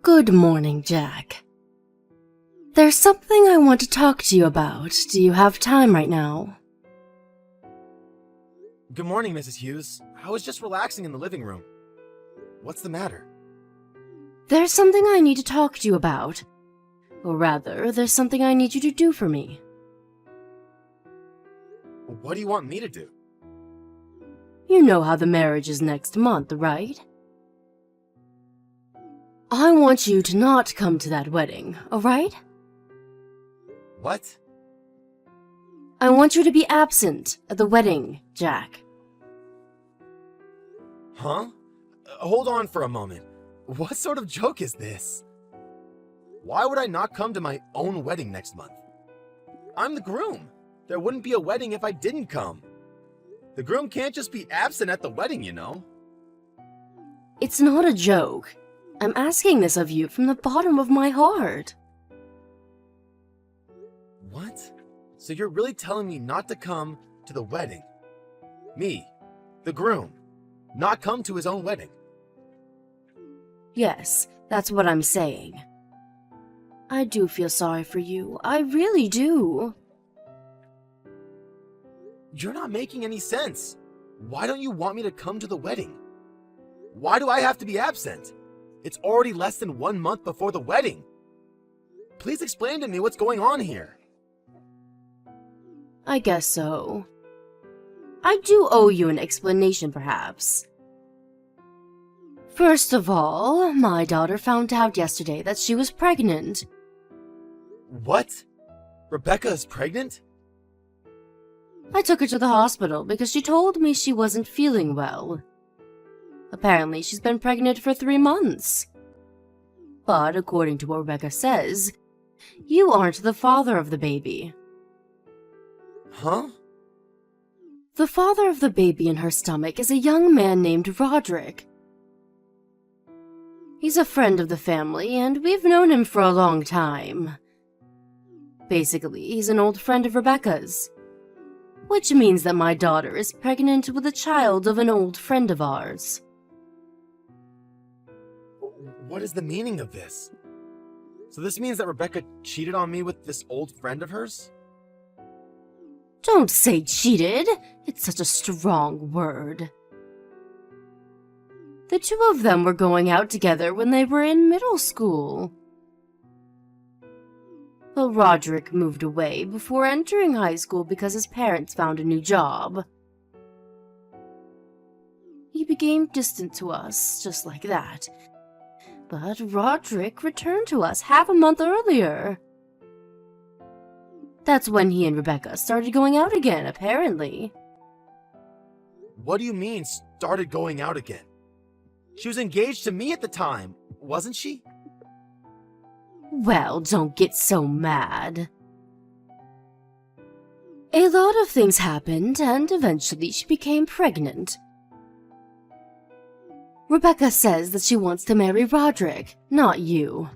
Good morning, Jack. There's something I want to talk to you about. Do you have time right now? Good morning, Mrs. Hughes. I was just relaxing in the living room. What's the matter? There's something I need to talk to you about. Or rather, there's something I need you to do for me. What do you want me to do? You know how the marriage is next month, right? I want you to not come to that wedding, alright? What? I want you to be absent at the wedding, Jack. Huh? Hold on for a moment. What sort of joke is this? Why would I not come to my own wedding next month? I'm the groom. There wouldn't be a wedding if I didn't come. The groom can't just be absent at the wedding, you know. It's not a joke. I'm asking this of you from the bottom of my heart. What? So you're really telling me not to come to the wedding? Me, the groom, not come to his own wedding? Yes, that's what I'm saying. I do feel sorry for you. I really do. You're not making any sense. Why don't you want me to come to the wedding? Why do I have to be absent? It's already less than 1 month before the wedding. Please explain to me what's going on here. I guess so. I do owe you an explanation, perhaps. First of all, my daughter found out yesterday that she was pregnant. What? Rebecca is pregnant? I took her to the hospital because she told me she wasn't feeling well. Apparently, she's been pregnant for 3 months. But according to what Rebecca says, you aren't the father of the baby. Huh? The father of the baby in her stomach is a young man named Roderick. He's a friend of the family, and we've known him for a long time. Basically, he's an old friend of Rebecca's. Which means that my daughter is pregnant with a child of an old friend of ours. What is the meaning of this? So this means that Rebecca cheated on me with this old friend of hers? Don't say cheated. It's such a strong word. The two of them were going out together when they were in middle school. But Roderick moved away before entering high school because his parents found a new job. He became distant to us, just like that. But Roderick returned to us half a month earlier. That's when he and Rebecca started going out again, apparently. What do you mean, started going out again? She was engaged to me at the time, wasn't she? Well, don't get so mad. A lot of things happened, and eventually she became pregnant. Rebecca says that she wants to marry Roderick, not you.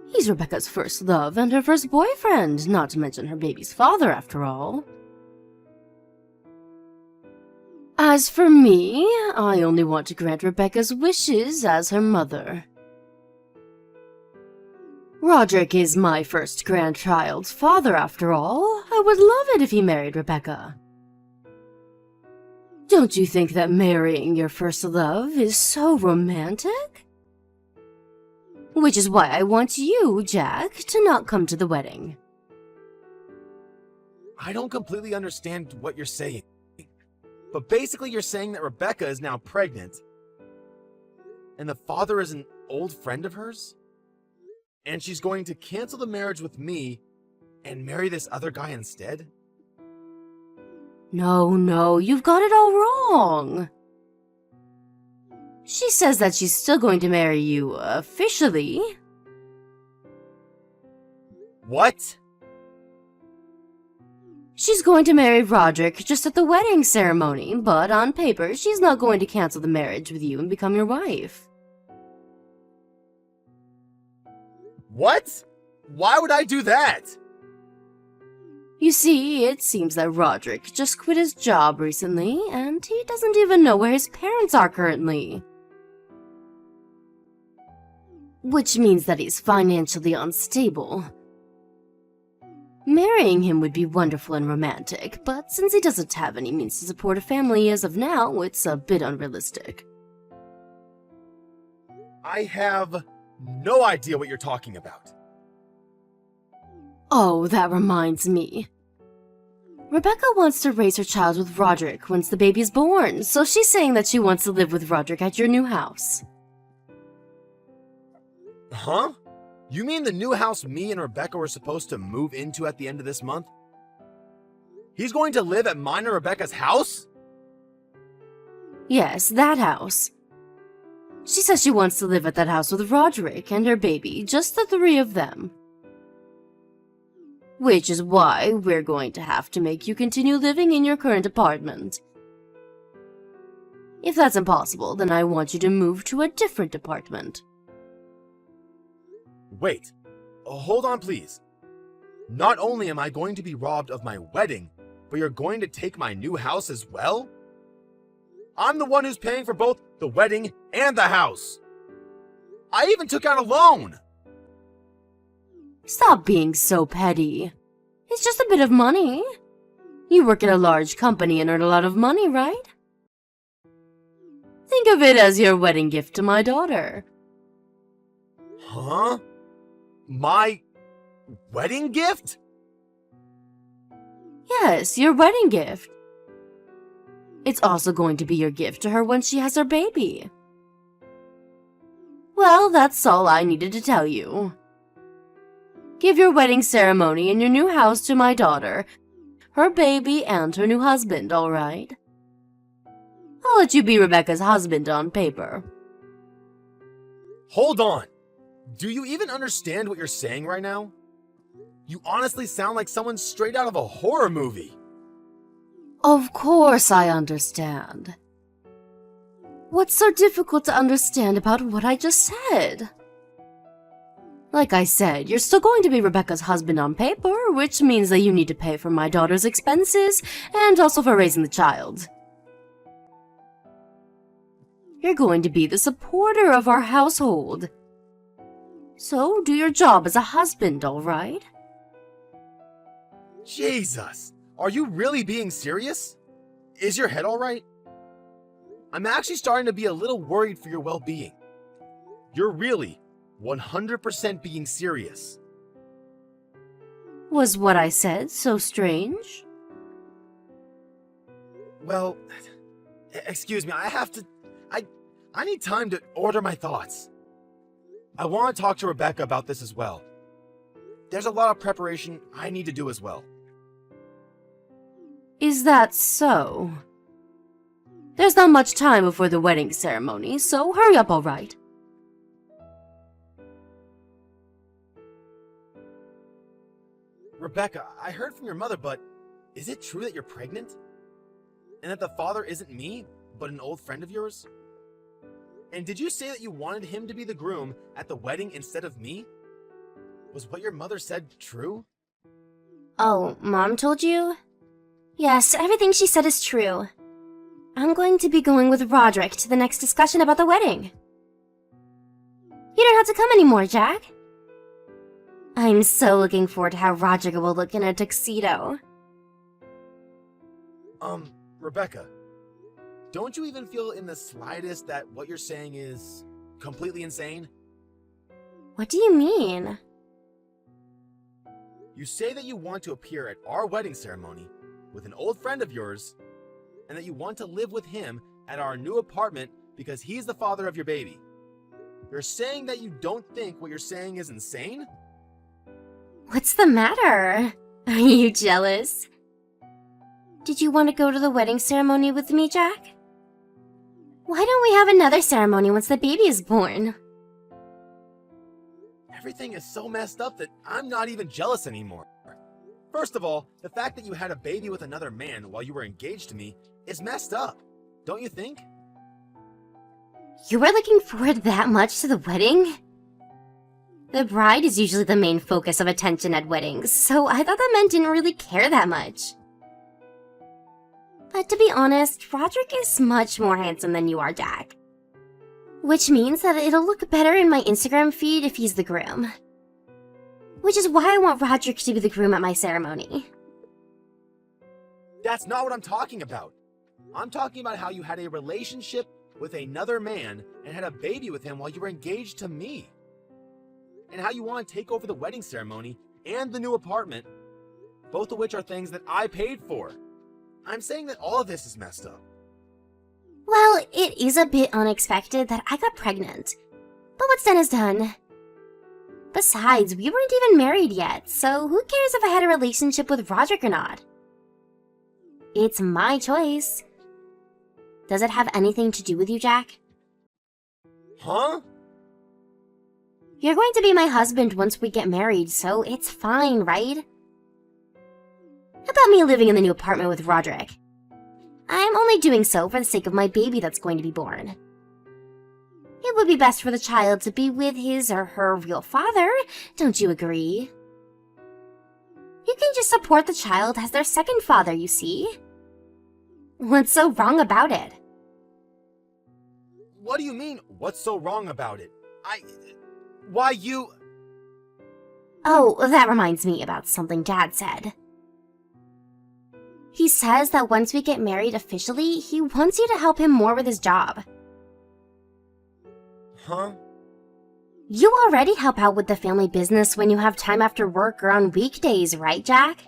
He's Rebecca's first love and her first boyfriend, not to mention her baby's father, after all. As for me, I only want to grant Rebecca's wishes as her mother. Roderick is my first grandchild's father, after all. I would love it if he married Rebecca. Don't you think that marrying your first love is so romantic? Which is why I want you, Jack, to not come to the wedding. I don't completely understand what you're saying. But basically you're saying that Rebecca is now pregnant, and the father is an old friend of hers? And she's going to cancel the marriage with me and marry this other guy instead? No, you've got it all wrong. She says that she's still going to marry you officially. What? She's going to marry Roderick just at the wedding ceremony, but on paper, she's not going to cancel the marriage with you and become your wife. What? Why would I do that? You see, it seems that Roderick just quit his job recently, and he doesn't even know where his parents are currently. which means that he's financially unstable. Marrying him would be wonderful and romantic, but since he doesn't have any means to support a family as of now, it's a bit unrealistic. I have no idea what you're talking about. Oh, that reminds me. Rebecca wants to raise her child with Roderick once the baby is born, so she's saying that she wants to live with Roderick at your new house. Huh? You mean the new house me and Rebecca were supposed to move into at the end of this month? He's going to live at mine and Rebecca's house? Yes, that house. She says she wants to live at that house with Roderick and her baby, just the three of them. Which is why we're going to have to make you continue living in your current apartment. If that's impossible, then I want you to move to a different apartment. Wait. Hold on, please. Not only am I going to be robbed of my wedding, but you're going to take my new house as well? I'm the one who's paying for both the wedding and the house. I even took out a loan. Stop being so petty. It's just a bit of money. You work at a large company and earn a lot of money, right? Think of it as your wedding gift to my daughter. Huh? My wedding gift? Yes, your wedding gift. It's also going to be your gift to her when she has her baby. Well, that's all I needed to tell you. Give your wedding ceremony in your new house to my daughter, her baby, and her new husband, all right? I'll let you be Rebecca's husband on paper. Hold on. Do you even understand what you're saying right now? You honestly sound like someone straight out of a horror movie. Of course I understand. What's so difficult to understand about what I just said? Like I said, you're still going to be Rebecca's husband on paper, which means that you need to pay for my daughter's expenses and also for raising the child. You're going to be the supporter of our household. So do your job as a husband, all right? Jesus! Are you really being serious? Is your head alright? I'm actually starting to be a little worried for your well-being. You're really 100% being serious. Was what I said so strange? Well, excuse me, I need time to order my thoughts. I want to talk to Rebecca about this as well. There's a lot of preparation I need to do as well. Is that so? There's not much time before the wedding ceremony, so hurry up, all right? Rebecca, I heard from your mother, but is it true that you're pregnant? And that the father isn't me, but an old friend of yours? And did you say that you wanted him to be the groom at the wedding instead of me? Was what your mother said true? Oh, Mom told you? Yes, everything she said is true. I'm going to be going with Roderick to the next discussion about the wedding. You don't have to come anymore, Jack. I'm so looking forward to how Roderick will look in a tuxedo. Rebecca, don't you even feel in the slightest that what you're saying is completely insane? What do you mean? You say that you want to appear at our wedding ceremony with an old friend of yours, and that you want to live with him at our new apartment because he's the father of your baby. You're saying that you don't think what you're saying is insane? What's the matter? Are you jealous? Did you want to go to the wedding ceremony with me, Jack? Why don't we have another ceremony once the baby is born? Everything is so messed up that I'm not even jealous anymore. First of all, the fact that you had a baby with another man while you were engaged to me is messed up, don't you think? You were looking forward that much to the wedding? The bride is usually the main focus of attention at weddings, so I thought the men didn't really care that much. But to be honest, Roderick is much more handsome than you are, Jack. Which means that it'll look better in my Instagram feed if he's the groom. Which is why I want Roderick to be the groom at my ceremony. That's not what I'm talking about. I'm talking about how you had a relationship with another man and had a baby with him while you were engaged to me. And how you want to take over the wedding ceremony and the new apartment, both of which are things that I paid for. I'm saying that all of this is messed up. Well, it is a bit unexpected that I got pregnant. But what's done is done. Besides, we weren't even married yet, so who cares if I had a relationship with Roderick or not? It's my choice. Does it have anything to do with you, Jack? Huh? You're going to be my husband once we get married, so it's fine, right? About me living in the new apartment with Roderick. I'm only doing so for the sake of my baby that's going to be born. It would be best for the child to be with his or her real father, don't you agree? You can just support the child as their second father, you see? What's so wrong about it? What do you mean, what's so wrong about it? Why you... Oh, that reminds me about something Dad said. He says that once we get married officially, he wants you to help him more with his job. Huh? You already help out with the family business when you have time after work or on weekdays, right, Jack?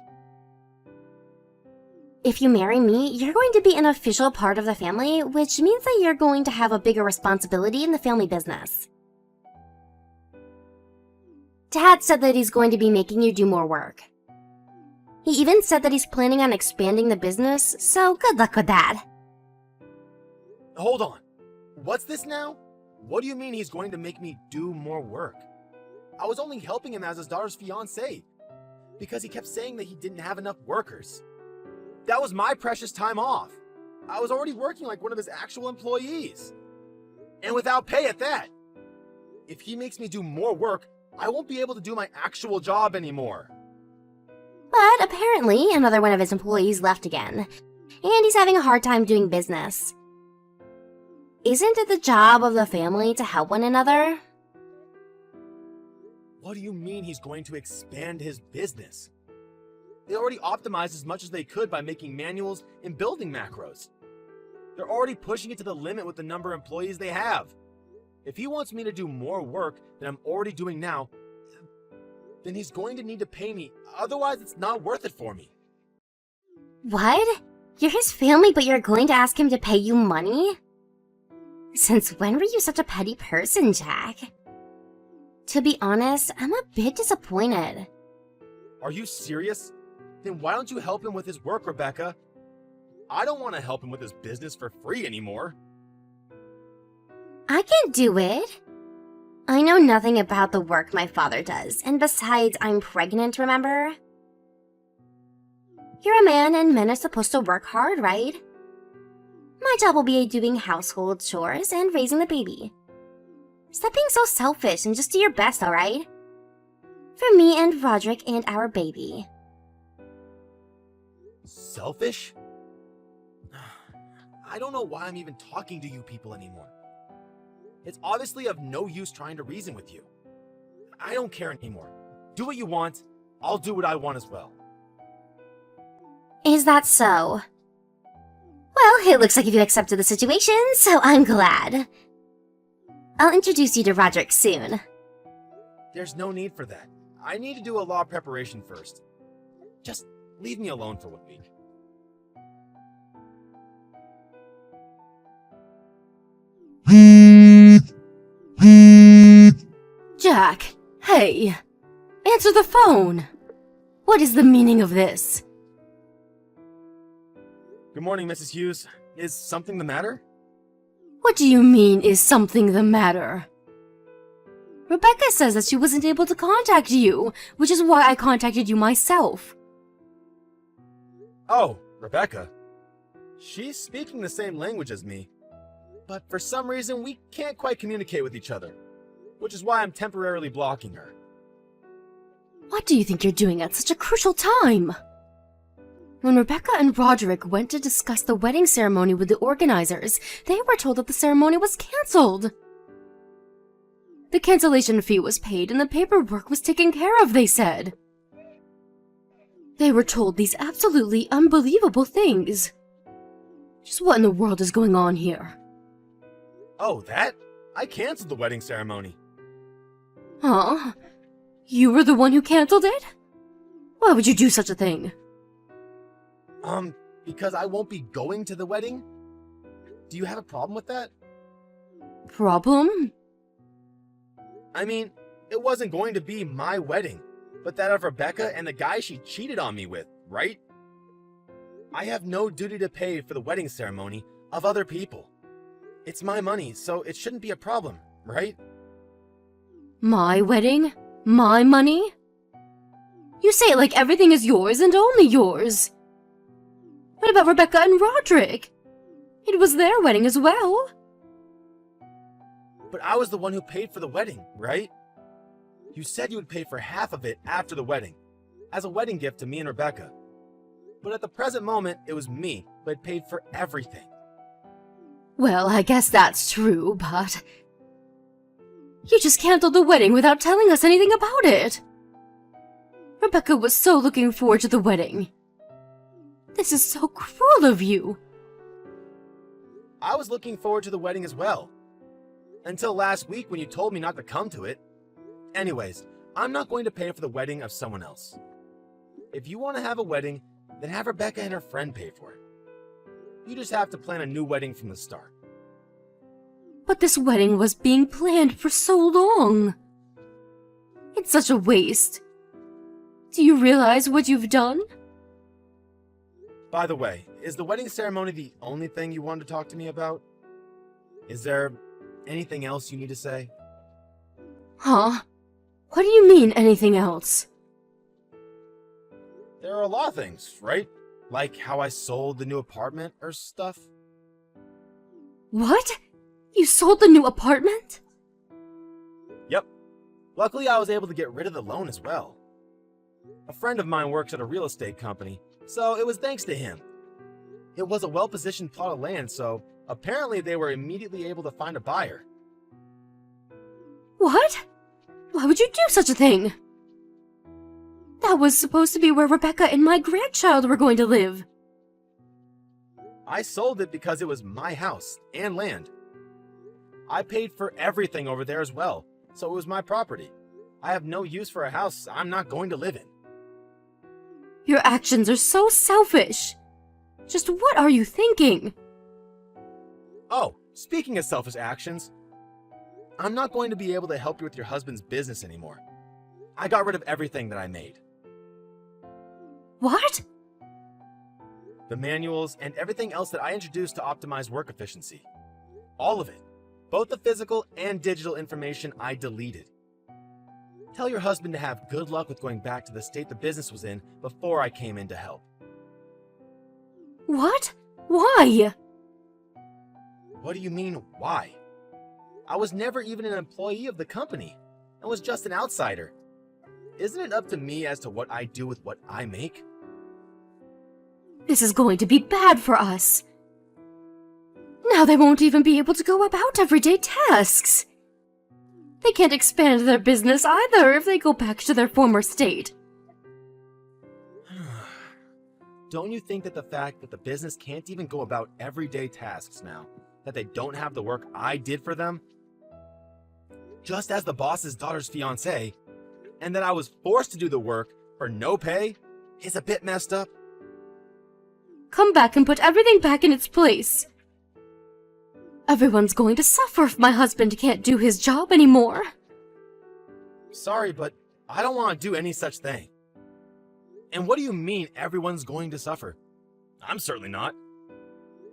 If you marry me, you're going to be an official part of the family, which means that you're going to have a bigger responsibility in the family business. Dad said that he's going to be making you do more work. He even said that he's planning on expanding the business, so good luck with that. Hold on. What's this now? What do you mean he's going to make me do more work? I was only helping him as his daughter's fiancé, because he kept saying that he didn't have enough workers. That was my precious time off. I was already working like one of his actual employees. And without pay at that. If he makes me do more work, I won't be able to do my actual job anymore. But apparently, another one of his employees left again, and he's having a hard time doing business. Isn't it the job of the family to help one another? What do you mean he's going to expand his business? They already optimized as much as they could by making manuals and building macros. They're already pushing it to the limit with the number of employees they have. If he wants me to do more work than I'm already doing now, then he's going to need to pay me, otherwise it's not worth it for me. What? You're his family, but you're going to ask him to pay you money? Since when were you such a petty person, Jack? To be honest, I'm a bit disappointed. Are you serious? Then why don't you help him with his work, Rebecca? I don't want to help him with his business for free anymore. I can do it. I know nothing about the work my father does, and besides, I'm pregnant, remember? You're a man, and men are supposed to work hard, right? My job will be doing household chores and raising the baby. Stop being so selfish and just do your best, alright? For me and Roderick and our baby. Selfish? I don't know why I'm even talking to you people anymore. It's obviously of no use trying to reason with you. I don't care anymore. Do what you want. I'll do what I want as well. Is that so? Well, it looks like you accepted the situation, so I'm glad. I'll introduce you to Roderick soon. There's no need for that. I need to do a law preparation first. Just leave me alone for 1 week. Jack, hey! Answer the phone! What is the meaning of this? Good morning, Mrs. Hughes. Is something the matter? What do you mean, is something the matter? Rebecca says that she wasn't able to contact you, which is why I contacted you myself. Oh, Rebecca. She's speaking the same language as me, but for some reason we can't quite communicate with each other, which is why I'm temporarily blocking her. What do you think you're doing at such a crucial time? When Rebecca and Roderick went to discuss the wedding ceremony with the organizers, they were told that the ceremony was cancelled. The cancellation fee was paid and the paperwork was taken care of, they said. They were told these absolutely unbelievable things. Just what in the world is going on here? Oh, that? I canceled the wedding ceremony. Huh? You were the one who canceled it? Why would you do such a thing? Because I won't be going to the wedding? Do you have a problem with that? Problem? I mean, it wasn't going to be my wedding, but that of Rebecca and the guy she cheated on me with, right? I have no duty to pay for the wedding ceremony of other people. It's my money, so it shouldn't be a problem, right? My wedding? My money? You say it like everything is yours and only yours. What about Rebecca and Roderick? It was their wedding as well. But I was the one who paid for the wedding, right? You said you would pay for half of it after the wedding, as a wedding gift to me and Rebecca. But at the present moment, it was me who had paid for everything. Well, I guess that's true, but... You just canceled the wedding without telling us anything about it. Rebecca was so looking forward to the wedding. This is so cruel of you. I was looking forward to the wedding as well. Until last week when you told me not to come to it. Anyways, I'm not going to pay for the wedding of someone else. If you want to have a wedding, then have Rebecca and her friend pay for it. You just have to plan a new wedding from the start. But this wedding was being planned for so long. It's such a waste. Do you realize what you've done? By the way, is the wedding ceremony the only thing you wanted to talk to me about? Is there anything else you need to say? Huh? What do you mean, anything else? There are a lot of things, right? Like how I sold the new apartment or stuff. What? You sold the new apartment? Yep. Luckily, I was able to get rid of the loan as well. A friend of mine works at a real estate company, so it was thanks to him. It was a well-positioned plot of land, so apparently they were immediately able to find a buyer. What? Why would you do such a thing? That was supposed to be where Rebecca and my grandchild were going to live. I sold it because it was my house and land. I paid for everything over there as well, so it was my property. I have no use for a house I'm not going to live in. Your actions are so selfish. Just what are you thinking? Oh, speaking of selfish actions, I'm not going to be able to help you with your husband's business anymore. I got rid of everything that I made. What? The manuals and everything else that I introduced to optimize work efficiency. All of it. Both the physical and digital information I deleted. Tell your husband to have good luck with going back to the state the business was in before I came in to help. What? Why? What do you mean, why? I was never even an employee of the company. I was just an outsider. Isn't it up to me as to what I do with what I make? This is going to be bad for us. Now they won't even be able to go about everyday tasks. They can't expand their business either if they go back to their former state. Don't you think that the fact that the business can't even go about everyday tasks now, that they don't have the work I did for them, just as the boss's daughter's fiancé, and that I was forced to do the work for no pay, is a bit messed up? Come back and put everything back in its place. Everyone's going to suffer if my husband can't do his job anymore. Sorry, but I don't want to do any such thing. And what do you mean everyone's going to suffer? I'm certainly not.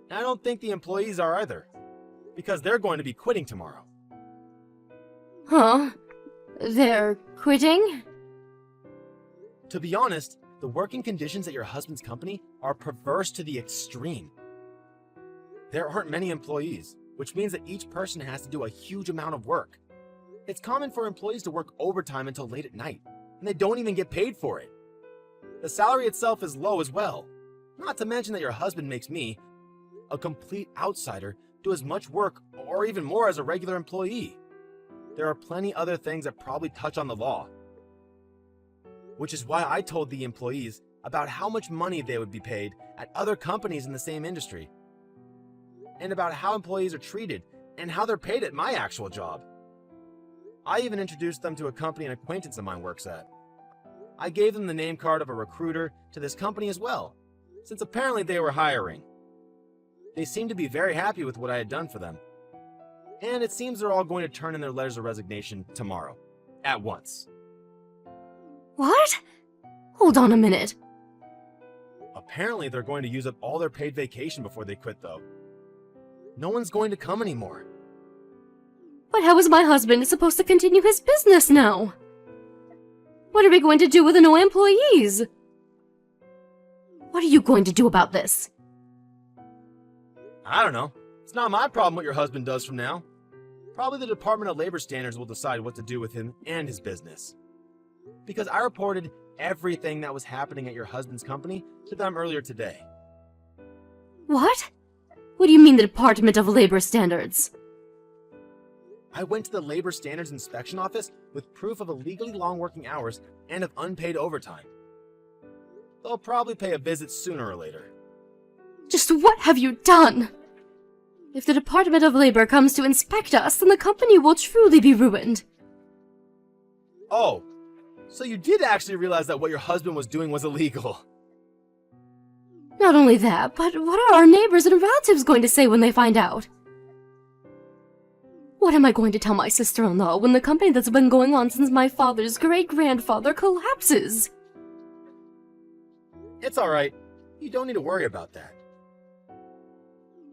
And I don't think the employees are either, because they're going to be quitting tomorrow. Huh? They're quitting? To be honest, the working conditions at your husband's company are perverse to the extreme. There aren't many employees, which means that each person has to do a huge amount of work. It's common for employees to work overtime until late at night, and they don't even get paid for it. The salary itself is low as well. Not to mention that your husband makes me, a complete outsider, do as much work or even more as a regular employee. there are plenty other things that probably touch on the law. Which is why I told the employees about how much money they would be paid at other companies in the same industry, and about how employees are treated and how they're paid at my actual job. I even introduced them to a company an acquaintance of mine works at. I gave them the name card of a recruiter to this company as well, since apparently they were hiring. They seemed to be very happy with what I had done for them, and it seems they're all going to turn in their letters of resignation tomorrow, at once. What? Hold on a minute. Apparently they're going to use up all their paid vacation before they quit, though. No one's going to come anymore. But how is my husband supposed to continue his business now? What are we going to do with the no employees? What are you going to do about this? I don't know. It's not my problem what your husband does from now. Probably the Department of Labor Standards will decide what to do with him and his business. Because I reported everything that was happening at your husband's company to them earlier today. What? What do you mean the Department of Labor Standards? I went to the Labor Standards Inspection Office with proof of illegally long working hours and of unpaid overtime. They'll probably pay a visit sooner or later. Just what have you done? If the Department of Labor comes to inspect us, then the company will truly be ruined. Oh, so you did actually realize that what your husband was doing was illegal. Not only that, but what are our neighbors and relatives going to say when they find out? What am I going to tell my sister-in-law when the company that's been going on since my father's great-grandfather collapses? It's alright. You don't need to worry about that.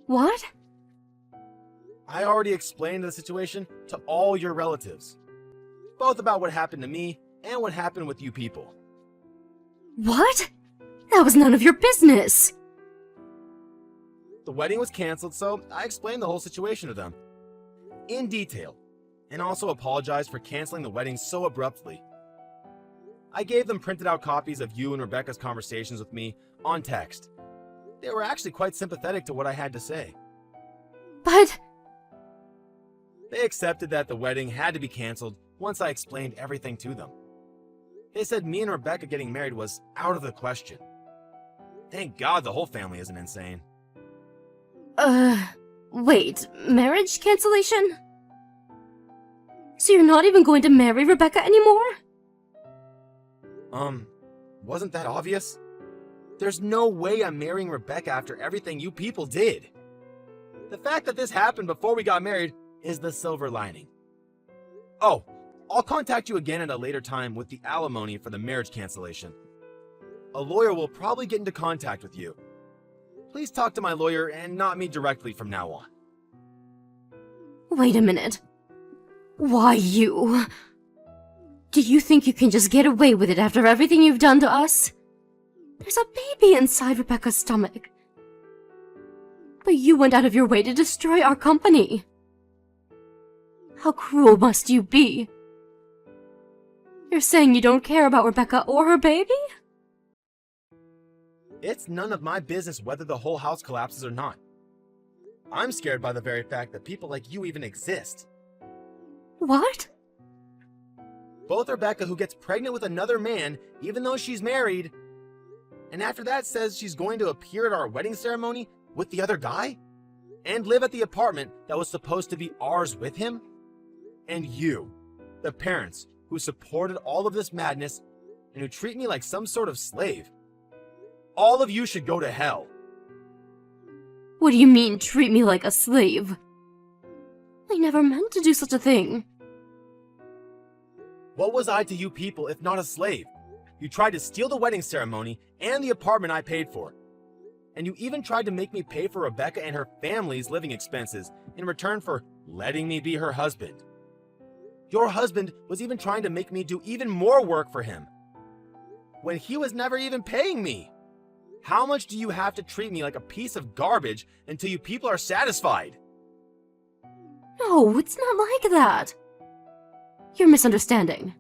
What? I already explained the situation to all your relatives. Both about what happened to me and what happened with you people. What? That was none of your business! The wedding was canceled, so I explained the whole situation to them. In detail, and also apologized for canceling the wedding so abruptly. I gave them printed out copies of you and Rebecca's conversations with me on text. They were actually quite sympathetic to what I had to say. But... They accepted that the wedding had to be canceled once I explained everything to them. They said me and Rebecca getting married was out of the question. Thank God the whole family isn't insane. Wait, marriage cancellation? So you're not even going to marry Rebecca anymore? Wasn't that obvious? There's no way I'm marrying Rebecca after everything you people did. The fact that this happened before we got married is the silver lining. Oh, I'll contact you again at a later time with the alimony for the marriage cancellation. A lawyer will probably get into contact with you. Please talk to my lawyer and not me directly from now on. Wait a minute. Why you? Do you think you can just get away with it after everything you've done to us? There's a baby inside Rebecca's stomach. But you went out of your way to destroy our company. How cruel must you be? You're saying you don't care about Rebecca or her baby? It's none of my business whether the whole house collapses or not. I'm scared by the very fact that people like you even exist. What? Both Rebecca, who gets pregnant with another man even though she's married, and after that says she's going to appear at our wedding ceremony with the other guy, and live at the apartment that was supposed to be ours with him, and you, the parents who supported all of this madness and who treat me like some sort of slave. All of you should go to hell. What do you mean, treat me like a slave? I never meant to do such a thing. What was I to you people if not a slave? You tried to steal the wedding ceremony and the apartment I paid for. And you even tried to make me pay for Rebecca and her family's living expenses in return for letting me be her husband. Your husband was even trying to make me do even more work for him, when he was never even paying me. How much do you have to treat me like a piece of garbage until you people are satisfied? No, it's not like that. You're misunderstanding.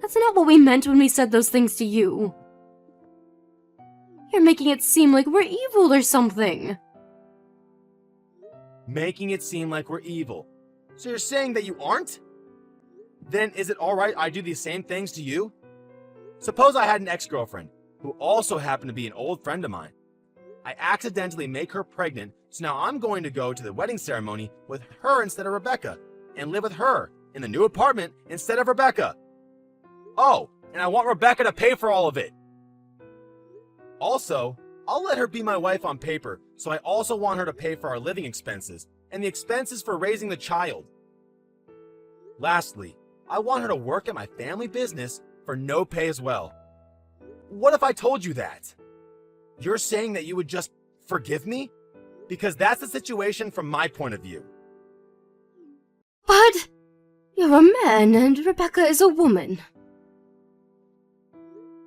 That's not what we meant when we said those things to you. You're making it seem like we're evil or something. Making it seem like we're evil. So you're saying that you aren't? Then is it alright I do these same things to you? Suppose I had an ex-girlfriend who also happened to be an old friend of mine. I accidentally make her pregnant, so now I'm going to go to the wedding ceremony with her instead of Rebecca and live with her in the new apartment instead of Rebecca. Oh, and I want Rebecca to pay for all of it. Also, I'll let her be my wife on paper, so I also want her to pay for our living expenses and the expenses for raising the child. Lastly, I want her to work at my family business for no pay as well. What if I told you that? You're saying that you would just forgive me? Because that's the situation from my point of view. But you're a man and Rebecca is a woman.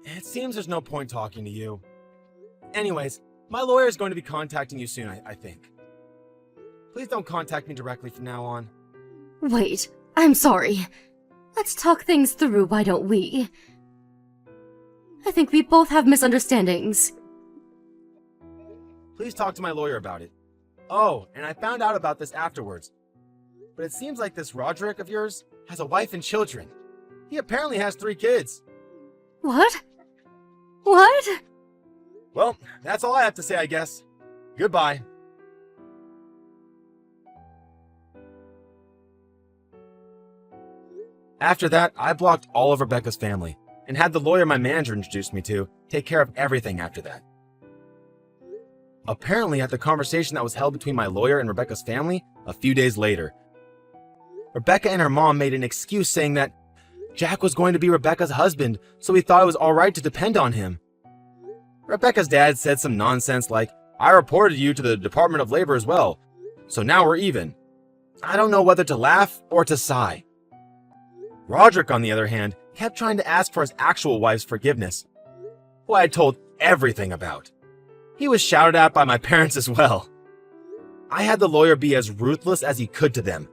It seems there's no point talking to you. Anyways, my lawyer is going to be contacting you soon, I think. Please don't contact me directly from now on. Wait, I'm sorry. Let's talk things through, why don't we? I think we both have misunderstandings. Please talk to my lawyer about it. Oh, and I found out about this afterwards. But it seems like this Roderick of yours has a wife and children. He apparently has 3 kids. What? What? Well, that's all I have to say, I guess. Goodbye. After that, I blocked all of Rebecca's family and had the lawyer my manager introduced me to take care of everything after that. Apparently, at the conversation that was held between my lawyer and Rebecca's family a few days later, Rebecca and her mom made an excuse saying that Jack was going to be Rebecca's husband, so he thought it was alright to depend on him. Rebecca's dad said some nonsense like, I reported you to the Department of Labor as well, so now we're even. I don't know whether to laugh or to sigh. Roderick, on the other hand, kept trying to ask for his actual wife's forgiveness, who I had told everything about. He was shouted at by my parents as well. I had the lawyer be as ruthless as he could to them.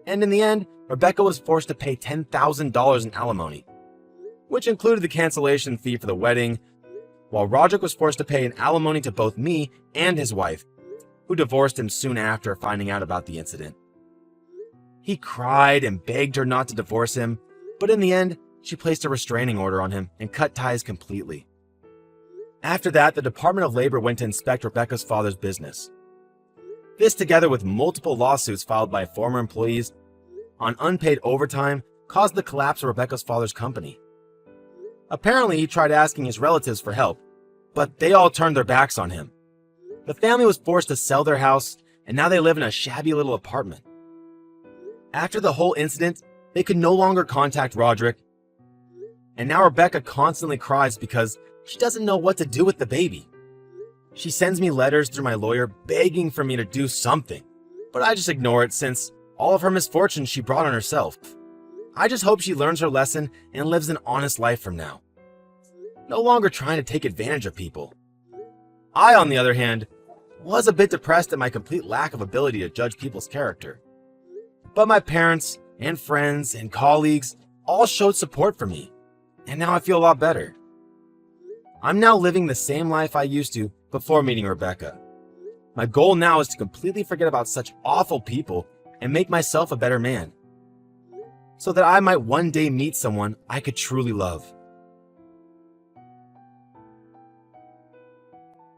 And in the end, Rebecca was forced to pay $10,000 in alimony, which included the cancellation fee for the wedding, while Roderick was forced to pay an alimony to both me and his wife, who divorced him soon after finding out about the incident. He cried and begged her not to divorce him, but in the end, she placed a restraining order on him and cut ties completely. After that, the Department of Labor went to inspect Rebecca's father's business. This, together with multiple lawsuits filed by former employees on unpaid overtime, caused the collapse of Rebecca's father's company. Apparently, he tried asking his relatives for help, but they all turned their backs on him. The family was forced to sell their house, and now they live in a shabby little apartment. After the whole incident, they could no longer contact Roderick, and now Rebecca constantly cries because she doesn't know what to do with the baby. She sends me letters through my lawyer begging for me to do something, but I just ignore it since all of her misfortunes she brought on herself. I just hope she learns her lesson and lives an honest life from now, no longer trying to take advantage of people. I, on the other hand, was a bit depressed at my complete lack of ability to judge people's character. But my parents and friends and colleagues all showed support for me, and now I feel a lot better. I'm now living the same life I used to before meeting Rebecca. My goal now is to completely forget about such awful people and make myself a better man, so that I might one day meet someone I could truly love.